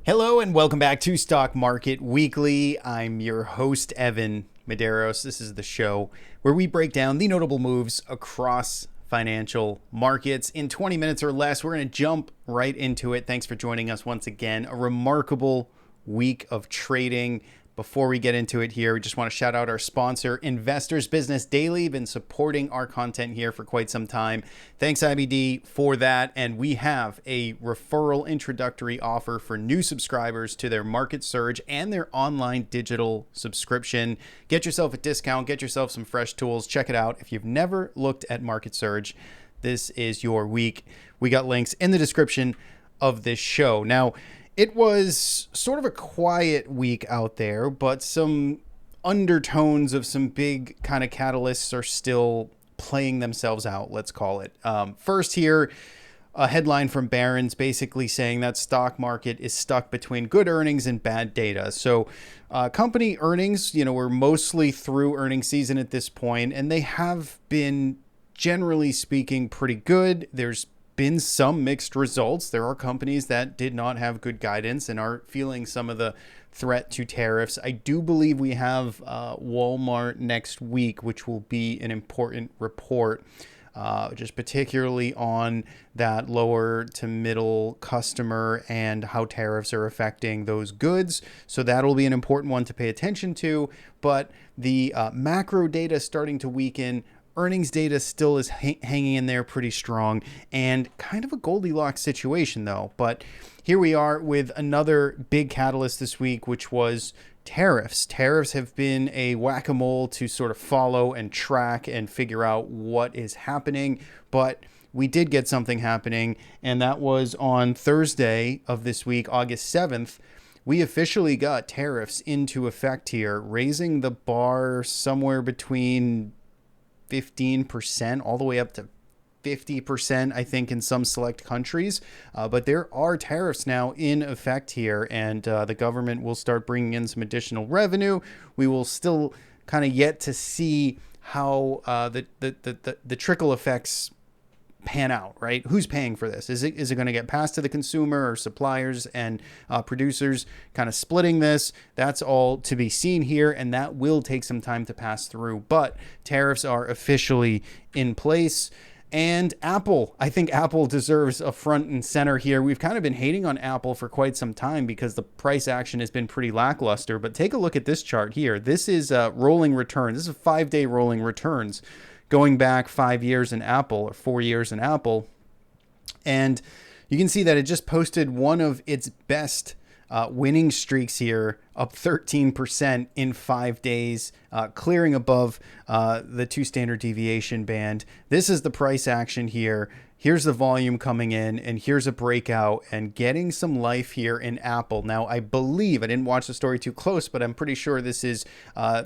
Hello and welcome back to Stock Market Weekly. I'm your host, Evan Medeiros. This is the show where we break down the notable moves across financial markets in 20 minutes or less. We're going to jump right into it. Thanks for joining us once again. A remarkable week of trading. Before we get into it here, we just want to shout out our sponsor, Investors Business Daily. Been supporting our content here for quite some time. Thanks, IBD, for that. And we have a referral introductory offer for new subscribers to their Market Surge and their online digital subscription. Get yourself a discount, get yourself some fresh tools. Check it out. If you've never looked at Market Surge, this is your week. We got links in the description of this show. Now, it was sort of a quiet week out there, but some undertones of some big kind of catalysts are still playing themselves out, let's call it. First here, a headline from Barron's basically saying that stock market is stuck between good earnings and bad data. So company earnings, we're mostly through earnings season at this point, and they have been, generally speaking, pretty good. There's been some mixed results. There are companies that did not have good guidance and are feeling some of the threat to tariffs. I do believe we have Walmart next week, which will be an important report, just particularly on that lower to middle customer and how tariffs are affecting those goods. So that'll be an important one to pay attention to. But the macro data starting to weaken. Earnings data still is hanging in there pretty strong, and kind of a Goldilocks situation though. But here we are with another big catalyst this week, which was tariffs. Tariffs have been a whack-a-mole to sort of follow and track and figure out what is happening. But we did get something happening, and that was on Thursday of this week, August 7th. We officially got tariffs into effect here, raising the bar somewhere between 15% all the way up to 50%, I think, in some select countries. But there are tariffs now in effect here, and the government will start bringing in some additional revenue. We will still kind of yet to see how the trickle effects pan out, right? Who's paying for this? Is it going to get passed to the consumer or suppliers and producers kind of splitting this? That's all to be seen here, and that will take some time to pass through. But tariffs are officially in place. And Apple, I think Apple deserves a front and center here. We've kind of been hating on Apple for quite some time because the price action has been pretty lackluster. But take a look at this chart here. This is rolling returns. This is a 5-day rolling returns, going back 5 years in Apple or 4 years in Apple. And you can see that it just posted one of its best winning streaks here, up 13% in 5 days, clearing above the 2 standard deviation band. This is the price action here. Here's the volume coming in, and here's a breakout and getting some life here in Apple. Now, I believe, I didn't watch the story too close, but I'm pretty sure this is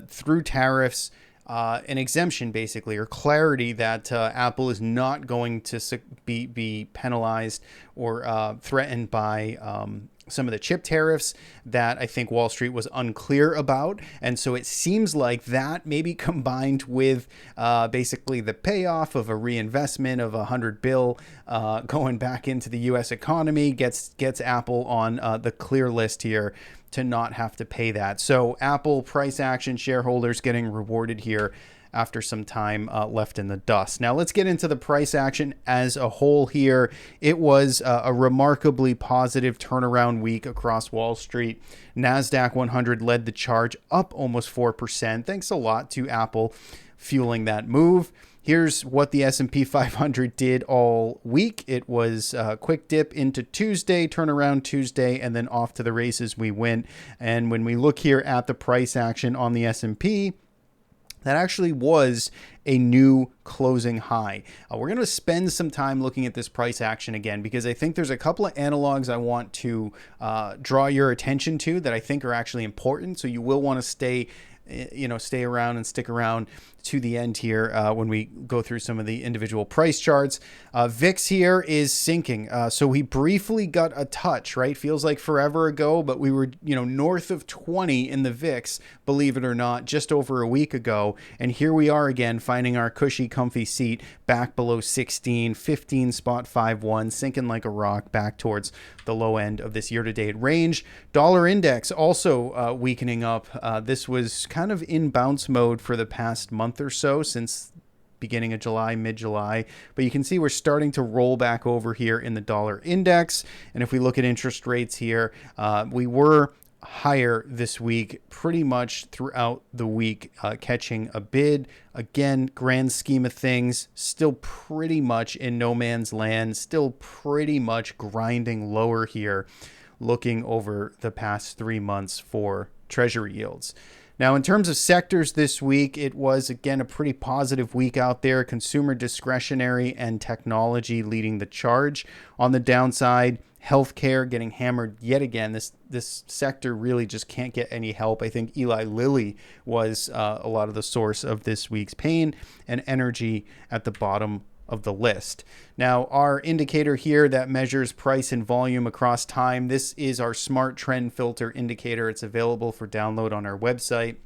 through tariffs, an exemption basically, or clarity that Apple is not going to be penalized or threatened by some of the chip tariffs that I think Wall Street was unclear about. And so it seems like that maybe combined with basically the payoff of a reinvestment of $100 billion going back into the U.S. economy gets Apple on the clear list here to not have to pay that. So Apple price action, shareholders getting rewarded here after some time left in the dust. Now let's get into the price action as a whole here. It was a remarkably positive turnaround week across Wall Street. Nasdaq 100 led the charge, up almost 4%. Thanks a lot to Apple fueling that move. Here's what the S&P 500 did all week. It was a quick dip into Tuesday, turnaround Tuesday, and then off to the races we went. And when we look here at the price action on the S&P, that actually was a new closing high. We're going to spend some time looking at this price action again, because I think there's a couple of analogs I want to draw your attention to that I think are actually important. So you will want to stay around and stick around to the end here when we go through some of the individual price charts. VIX here is sinking. So we briefly got a touch, right? Feels like forever ago, but we were, north of 20 in the VIX, believe it or not, just over a week ago. And here we are again, finding our cushy, comfy seat back below 16, 15.51, sinking like a rock back towards the low end of this year-to-date range. Dollar index also weakening up. This was kind of in bounce mode for the past month or so, since beginning of July, mid-July, but you can see we're starting to roll back over here in the dollar index. And if we look at interest rates here, we were higher this week pretty much throughout the week, catching a bid. Again, grand scheme of things, still pretty much in no man's land, still pretty much grinding lower here, looking over the past 3 months for treasury yields. Now, in terms of sectors this week, it was, again, a pretty positive week out there. Consumer discretionary and technology leading the charge. On the downside, healthcare getting hammered yet again. This sector really just can't get any help. I think Eli Lilly was a lot of the source of this week's pain, and energy at the bottom of the list. Now, our indicator here that measures price and volume across time, this is our smart trend filter indicator. It's available for download on our website.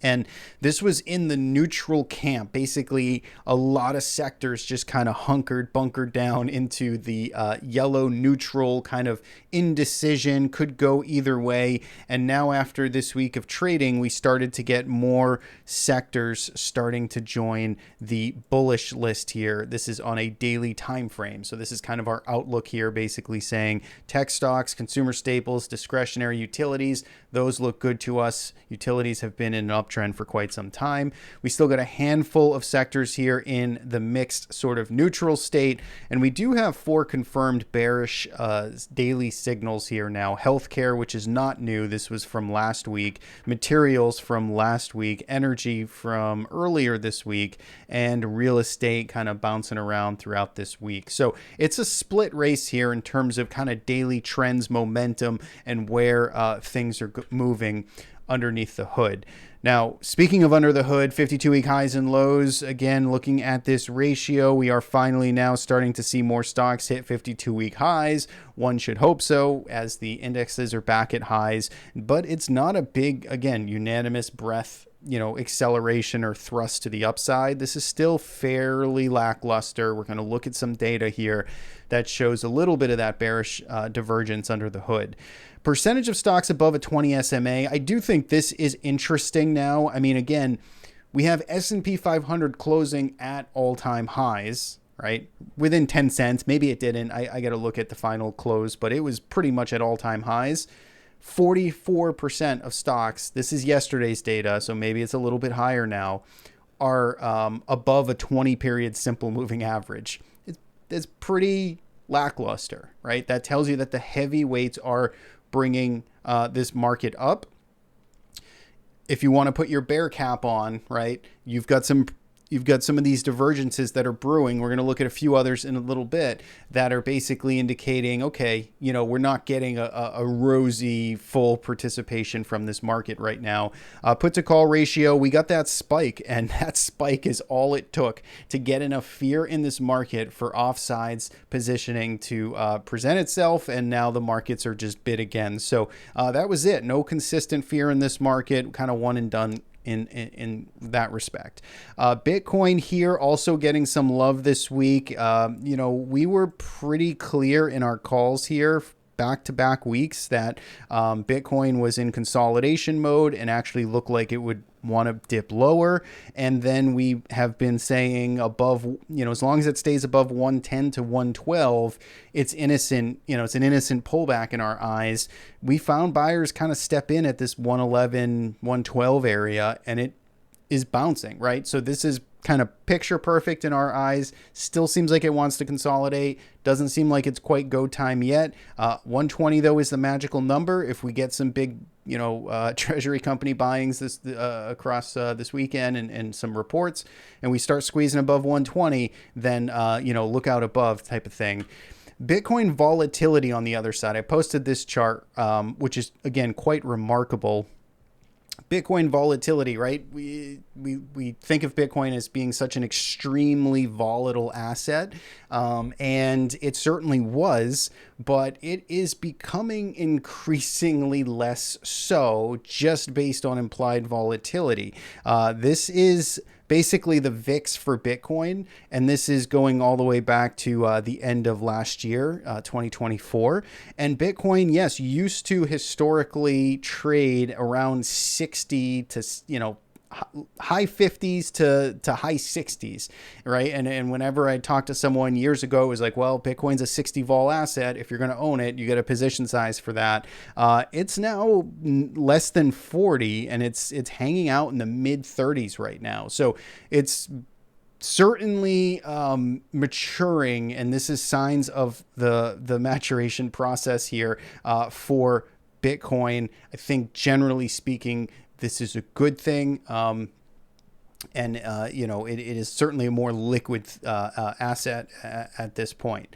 And this was in the neutral camp. Basically, a lot of sectors just kind of bunkered down into the yellow neutral kind of indecision, could go either way. And now after this week of trading, we started to get more sectors starting to join the bullish list here. This is on a daily time frame. So this is kind of our outlook here, basically saying tech stocks, consumer staples, discretionary utilities, those look good to us. Utilities have been in an uptrend for quite some time. We still got a handful of sectors here in the mixed sort of neutral state, and we do have 4 confirmed bearish daily signals here now. Healthcare, which is not new, this was from last week. Materials from last week. Energy from earlier this week, and real estate kind of bouncing around throughout this week. So it's a split race here in terms of kind of daily trends, momentum, and where things are moving underneath the hood. Now, speaking of under the hood, 52-week highs and lows, again, looking at this ratio, we are finally now starting to see more stocks hit 52-week highs. One should hope so, as the indexes are back at highs, but it's not a big, again, unanimous breath, acceleration or thrust to the upside. This is still fairly lackluster. We're going to look at some data here that shows a little bit of that bearish divergence under the hood. Percentage of stocks above a 20 SMA. I do think this is interesting now. I mean, again, we have S&P 500 closing at all-time highs, right? Within 10 cents. Maybe it didn't. I got to look at the final close, but it was pretty much at all-time highs. 44% of stocks, this is yesterday's data, so maybe it's a little bit higher now, are above a 20-period simple moving average. It's pretty lackluster, right? That tells you that the heavyweights are bringing this market up. If you want to put your bear cap on, right, you've got some of these divergences that are brewing. We're going to look at a few others in a little bit that are basically indicating, okay, we're not getting a rosy full participation from this market right now. Put to call ratio, we got that spike, and that spike is all it took to get enough fear in this market for offsides positioning to present itself, and now the markets are just bid again. So that was it. No consistent fear in this market, kind of one and done in that respect. Bitcoin here also getting some love this week. We were pretty clear in our calls here back-to-back weeks that Bitcoin was in consolidation mode and actually looked like it would want to dip lower. And then we have been saying above, as long as it stays above 110 to 112, it's innocent, it's an innocent pullback in our eyes. We found buyers kind of step in at this 111, 112 area, and it is bouncing, right? So this is kind of picture perfect in our eyes. Still seems like it wants to consolidate. Doesn't seem like it's quite go time yet. 120 though is the magical number. If we get some big, treasury company buyings this across this weekend and some reports, and we start squeezing above 120, then look out above type of thing. Bitcoin volatility on the other side. I posted this chart, which is again quite remarkable. Bitcoin volatility, right? We think of Bitcoin as being such an extremely volatile asset, and it certainly was, but it is becoming increasingly less so just based on implied volatility. This is basically the VIX for Bitcoin, and this is going all the way back to the end of last year, 2024. And Bitcoin, yes, used to historically trade around 60 to, high 50s to high 60s, right? And whenever I talked to someone years ago, it was like, well, Bitcoin's a 60 vol asset. If you're going to own it, you get a position size for that. It's now less than 40, and it's hanging out in the mid 30s right now. So it's certainly maturing, and this is signs of the maturation process here for Bitcoin. I think generally speaking, this is a good thing. And it is certainly a more liquid asset at this point.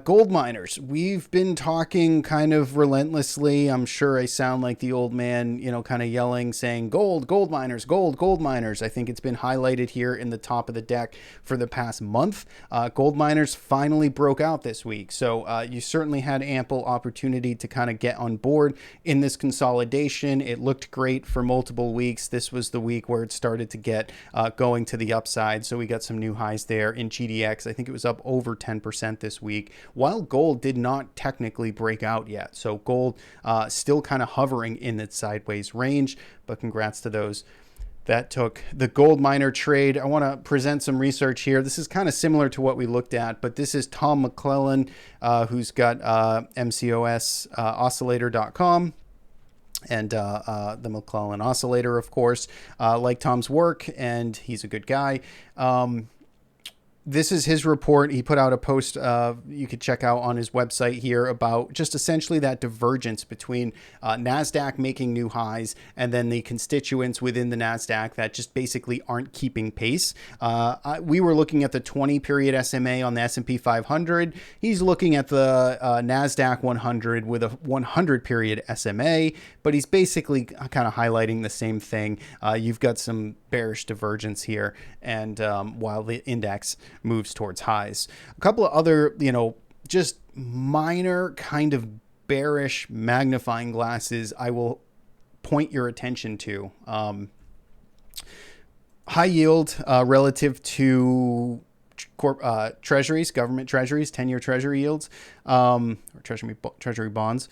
Gold miners, we've been talking kind of relentlessly. I'm sure I sound like the old man, kind of yelling, saying gold miners, gold miners. I think it's been highlighted here in the top of the deck for the past month. Gold miners finally broke out this week. So you certainly had ample opportunity to kind of get on board in this consolidation. It looked great for multiple weeks. This was the week where it started to get going to the upside. So we got some new highs there in GDX. I think it was up over 10% this week, while gold did not technically break out yet. So gold still kind of hovering in its sideways range, but congrats to those that took the gold miner trade. I want to present some research here. This is kind of similar to what we looked at, but this is Tom McClellan, who's got MCOS oscillator.com. And the McClellan Oscillator, of course, like Tom's work, and he's a good guy. This is his report. He put out a post you could check out on his website here about just essentially that divergence between Nasdaq making new highs and then the constituents within the Nasdaq that just basically aren't keeping pace. We were looking at the 20-period SMA on the S&P 500. He's looking at the Nasdaq 100 with a 100-period SMA, but he's basically kind of highlighting the same thing. You've got some bearish divergence here, and while the index moves towards highs. A couple of other, just minor kind of bearish magnifying glasses I will point your attention to. High yield relative to treasuries, government treasuries, 10-year treasury yields, or treasury bonds.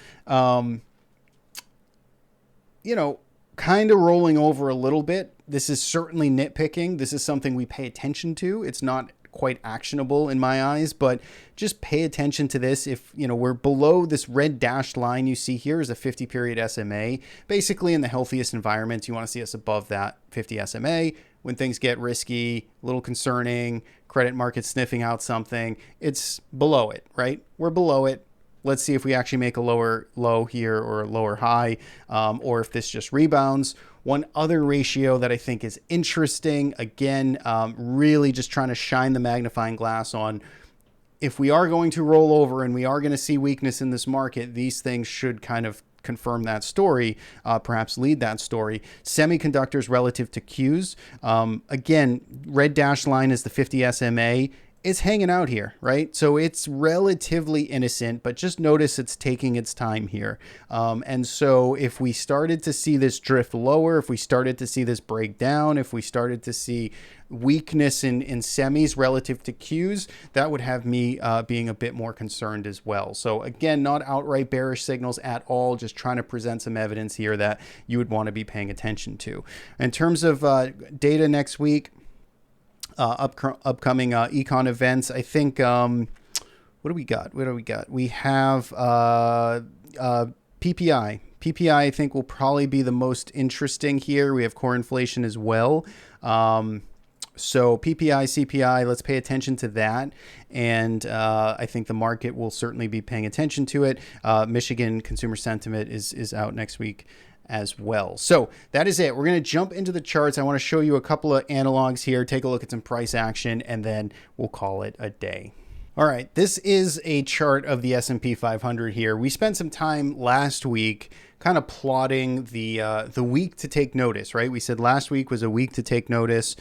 Kind of rolling over a little bit. This is certainly nitpicking. This is something we pay attention to. It's not quite actionable in my eyes, but just pay attention to this. If we're below this red dashed line you see here is a 50-period SMA. Basically, in the healthiest environments, you want to see us above that 50 SMA. When things get risky, a little concerning, credit market sniffing out something, it's below it, right? We're below it. Let's see if we actually make a lower low here or a lower high, or if this just rebounds. One other ratio that I think is interesting, again, really just trying to shine the magnifying glass on, if we are going to roll over and we are going to see weakness in this market, these things should kind of confirm that story, perhaps lead that story. Semiconductors relative to Qs. Again, red dash line is the 50 SMA. It's hanging out here, right? So it's relatively innocent, but just notice it's taking its time here. And so if we started to see this drift lower, if we started to see this break down, if we started to see weakness in semis relative to Qs, that would have me being a bit more concerned as well. So again, not outright bearish signals at all, just trying to present some evidence here that you would want to be paying attention to. In terms of data next week, upcoming econ events, I think, what do we got? We have PPI. PPI, I think, will probably be the most interesting here. We have core inflation as well. So PPI, CPI, let's pay attention to that. And I think the market will certainly be paying attention to it. Michigan consumer sentiment is out next week as well. So that is it. We're going to jump into the charts. I want to show you a couple of analogs here, take a look at some price action, and then we'll call it a day. All right, this is a chart of the S&P 500 here. We spent some time last week kind of plotting the week to take notice, right? We said last week was a week to take notice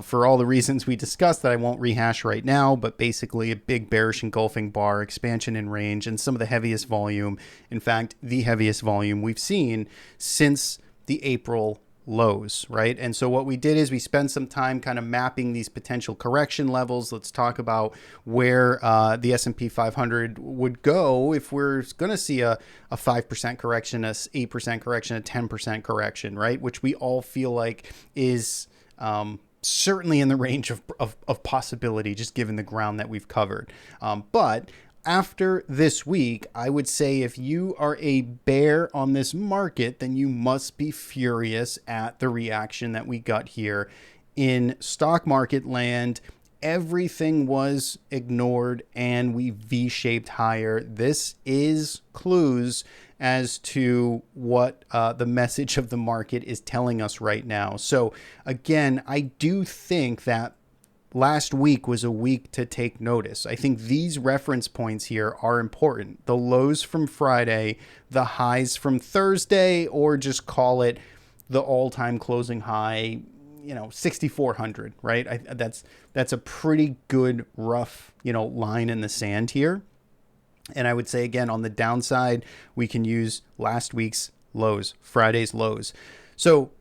for all the reasons we discussed that I won't rehash right now, but basically a big bearish engulfing bar, expansion in range, and some of the heaviest volume, in fact, the heaviest volume we've seen since the April lows, right? And so what we did is we spent some time kind of mapping these potential correction levels. Let's talk about where the S&P 500 would go if we're going to see a 5% correction, a 8% correction, a 10% correction, right? Which we all feel like is certainly in the range of possibility, just given the ground that we've covered. But after this week, I would say if you are a bear on this market, then you must be furious at the reaction that we got here in stock market land. Everything was ignored and we V-shaped higher. This is clues as to what the message of the market is telling us right now. So again, I do think that last week was a week to take notice. I think these reference points here are important. The lows from Friday, the highs from Thursday, or just call it the all-time closing high, 6,400, right? That's a pretty good rough, line in the sand here. And I would say, again, on the downside, we can use last week's lows, Friday's lows. So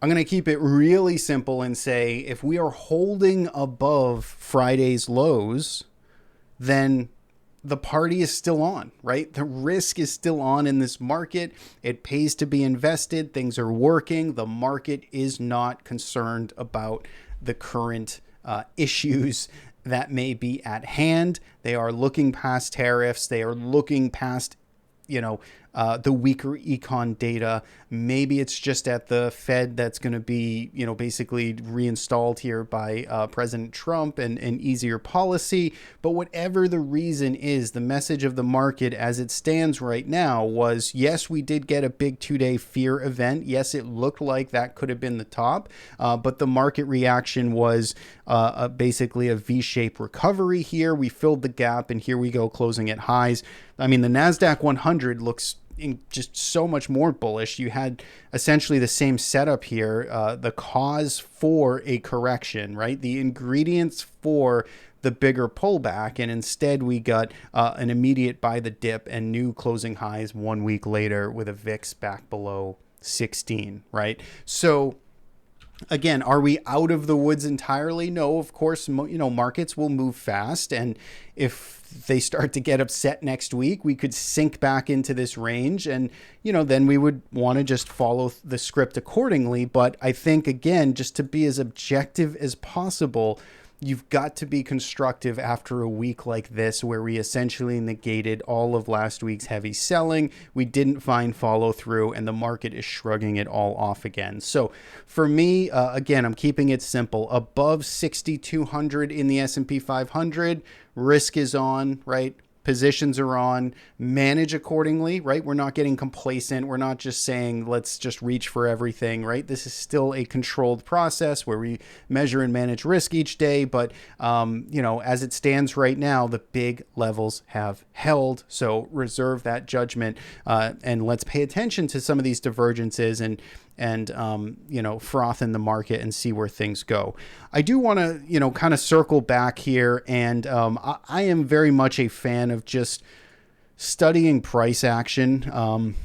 I'm going to keep it really simple and say if we are holding above Friday's lows, then the party is still on, right? The risk is still on in this market. It pays to be invested. Things are working. The market is not concerned about the current issues that may be at hand. They are looking past tariffs. They are looking past the weaker econ data. Maybe it's just at the Fed that's going to be, basically reinstalled here by President Trump and easier policy. But whatever the reason is, the message of the market as it stands right now was, yes, we did get a big 2-day fear event. Yes, it looked like that could have been the top, but the market reaction was basically a V-shaped recovery here. We filled the gap and here we go closing at highs. I mean, the Nasdaq 100 looks just so much more bullish. You had essentially the same setup here, the cause for a correction, right? The ingredients for the bigger pullback, and instead we got an immediate buy the dip and new closing highs 1 week later with a VIX back below 16, right? So again, are we out of the woods entirely? No, of course, markets will move fast. And if they start to get upset next week, we could sink back into this range. And, then we would want to just follow the script accordingly. But I think, again, just to be as objective as possible, you've got to be constructive after a week like this where we essentially negated all of last week's heavy selling. We didn't find follow through and the market is shrugging it all off again. So for me, again, I'm keeping it simple. Above 6,200 in the S&P 500, risk is on, right? Positions are on, manage accordingly, right? We're not getting complacent. We're not just saying, let's just reach for everything, right? This is still a controlled process where we measure and manage risk each day. But, as it stands right now, the big levels have held. So reserve that judgment and let's pay attention to some of these divergences and froth in the market and see where things go. I do want to, kind of circle back here. And I am very much a fan of just studying price action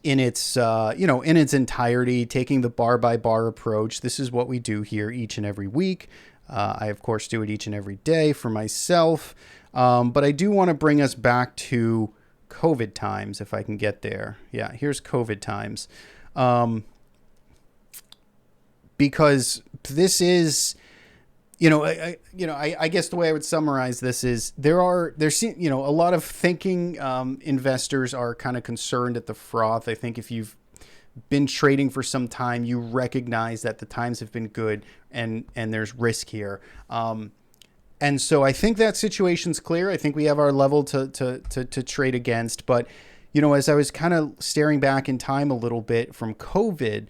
in its, in its entirety, taking the bar by bar approach. This is what we do here each and every week. I, of course, do it each and every day for myself. But I do want to bring us back to COVID times, if I can get there. Yeah, here's COVID times. Because this is, I guess the way I would summarize this is there's a lot of thinking investors are kind of concerned at the froth. I think if you've been trading for some time, you recognize that the times have been good and there's risk here. And so I think that situation's clear. I think we have our level to trade against, but As I was kind of staring back in time a little bit from COVID,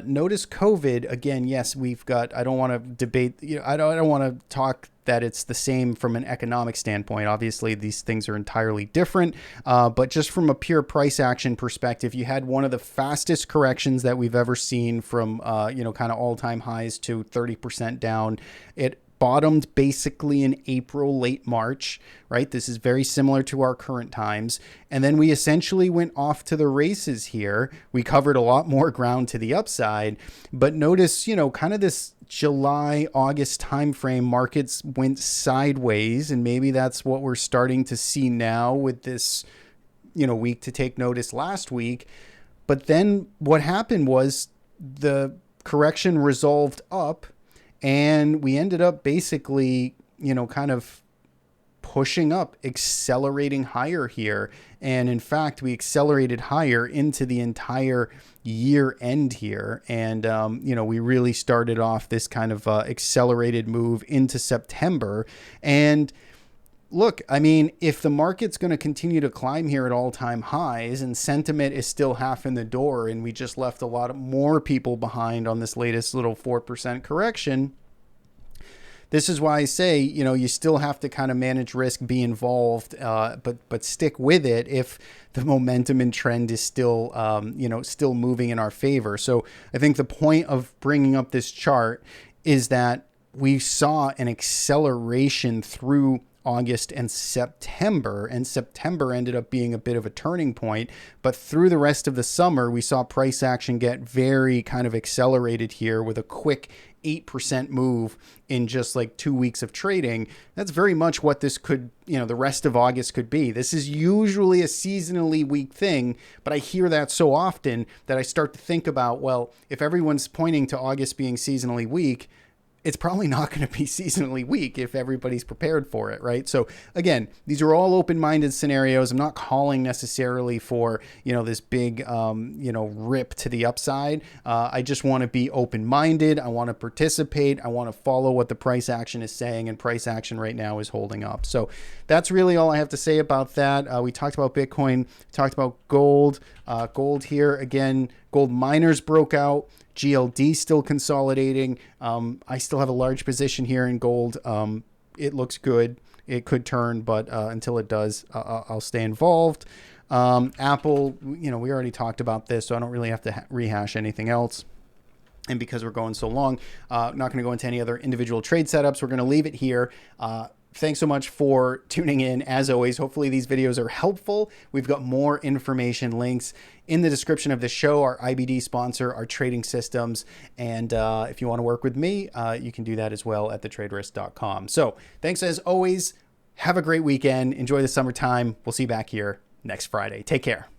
notice COVID again. Yes, we've got. I don't want to debate. I don't want to talk that it's the same from an economic standpoint. Obviously, these things are entirely different. But just from a pure price action perspective, you had one of the fastest corrections that we've ever seen from kind of all-time highs to 30% down. It bottomed basically in April, late March, right? This is very similar to our current times. And then we essentially went off to the races here. We covered a lot more ground to the upside, but notice, kind of this July, August timeframe, markets went sideways. And maybe that's what we're starting to see now with this, week to take notice last week. But then what happened was the correction resolved up. And we ended up basically, kind of pushing up, accelerating higher here. And in fact, we accelerated higher into the entire year end here. And, we really started off this kind of accelerated move into September. And look, I mean, if the market's going to continue to climb here at all-time highs and sentiment is still half in the door and we just left a lot more people behind on this latest little 4% correction, this is why I say, you still have to kind of manage risk, be involved, but stick with it if the momentum and trend is still, still moving in our favor. So I think the point of bringing up this chart is that we saw an acceleration through August and September ended up being a bit of a turning point. But through the rest of the summer, we saw price action get very kind of accelerated here with a quick 8% move in just like 2 weeks of trading. That's very much what this could, the rest of August could be. This is usually a seasonally weak thing, but I hear that so often that I start to think about, well, if everyone's pointing to August being seasonally weak, it's probably not going to be seasonally weak if everybody's prepared for it, right? So again, these are all open-minded scenarios. I'm not calling necessarily for, this big, rip to the upside. I just want to be open-minded. I want to participate. I want to follow what the price action is saying, and price action right now is holding up. So that's really all I have to say about that. We talked about Bitcoin, talked about gold. Gold here, again, gold miners broke out. GLD still consolidating. I still have a large position here in gold. It looks good. It could turn, but until it does, I'll stay involved. Apple, we already talked about this, so I don't really have to rehash anything else. And because we're going so long, not going to go into any other individual trade setups. We're going to leave it here. Thanks so much for tuning in. As always, hopefully these videos are helpful. We've got more information links in the description of the show, our IBD sponsor, our trading systems. And if you want to work with me, you can do that as well at thetraderisk.com. So thanks as always. Have a great weekend. Enjoy the summertime. We'll see you back here next Friday. Take care.